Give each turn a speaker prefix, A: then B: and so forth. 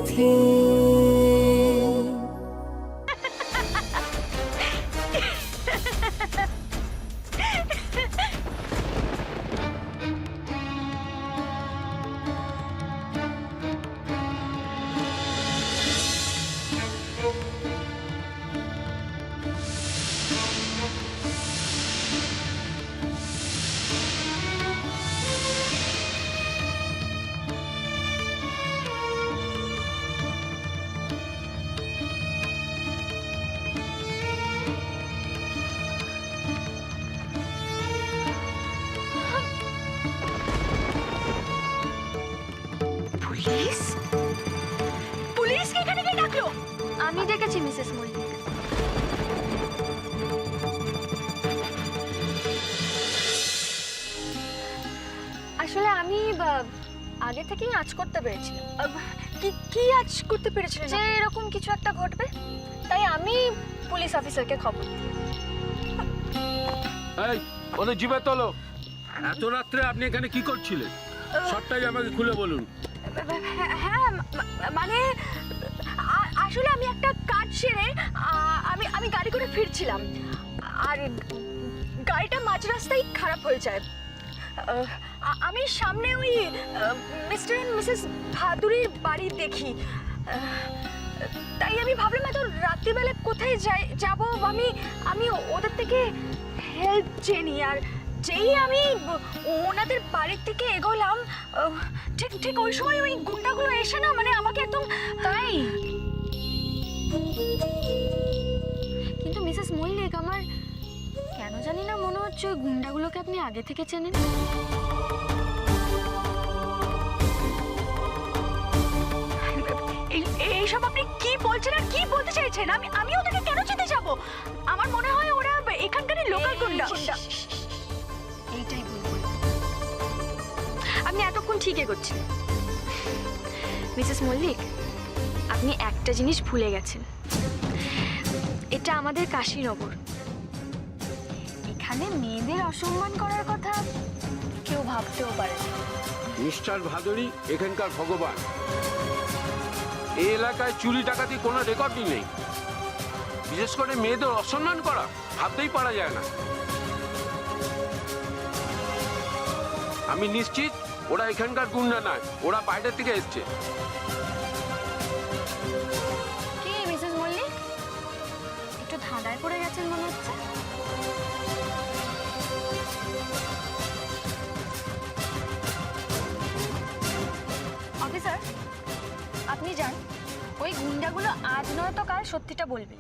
A: বিধি।
B: পুলিশ? পুলিশকে এখানে কে ডাকলো?
C: আমি ডেকেছি মিসেস মল্লিক। আসলে আমি আগে থেকেই আঁচ করতে পেরেছিলাম
B: কি আজ করতে পেরেছিলেন
C: যে এরকম কিছু একটা ঘটবে, তাই আমি পুলিশ অফিসারকে খবর দিই।
D: এই ওদের জিভে তোলো। এত রাত্রে আপনি এখানে কি করছিলেন? সবটাই আমাকে খুলে বলুন।
B: হ্যাঁ মানে আসলে আমি একটা কাজ সেরে আমি গাড়ি করে ফিরছিলাম, আর গাড়িটা মাঝ রাস্তায় খারাপ হয়ে যায়। আমি সামনে ওই মিস্টার এন্ড মিসেস ভাদুরীর বাড়ি দেখি, তাই আমি ভাবলাম এত রাত্রিবেলা কোথায় যাব, আমি ওদের থেকে হেল্প চেয়ে নিই। আর যেই আমি ওনাদের বাড়ির থেকে এগোলাম, ঠিক ওই সময় ওই গুন্ডাগুলো এসে না মানে আমাকে একদম।
C: তাই? কিন্তু মিসেস মল্লিক, আমার কেন জানি না মনে হচ্ছে ওই গুন্ডাগুলোকে আপনি আগে থেকে চেনেন।
B: এইসব আপনি কি বলছেন আর কি বলতে চাইছেন? আমি ওদেরকে কেন চিনতে যাব? আমার মনে হয় ওরা এখানকারই লোকাল গুন্ডা।
C: এইটাই বলবো। আপনি এতক্ষণ ঠিক এগোচ্ছেন। মিসেস মল্লিক, আপনি একটা জিনিস ভুলে গেছেন। এটা আমাদের কাশীনগর। এখানে মেয়েদের অসম্মান করার কথা কেউ ভাবতেও পারে না।
D: মিস্টার ভাদুরী এখানকার ভগবান। এই এলাকায় চুরি ডাকাতি কোনো রেকর্ডই নেই। বিশেষ করে মেয়েদের অসম্মান করা ভাবতেই পারা যায় না। আমি নিশ্চিত ওরা এখানকার গুন্ডা নয়, ওরা বাইরে থেকে এসছে।
C: কি মিসেস মল্লিক, একটু ধাঁধায় পড়ে গেছেন মনে হচ্ছে। অফিসার, আপনি যান, ওই গুন্ডাগুলো আজ নয়তো কাল সত্যিটা বলবে।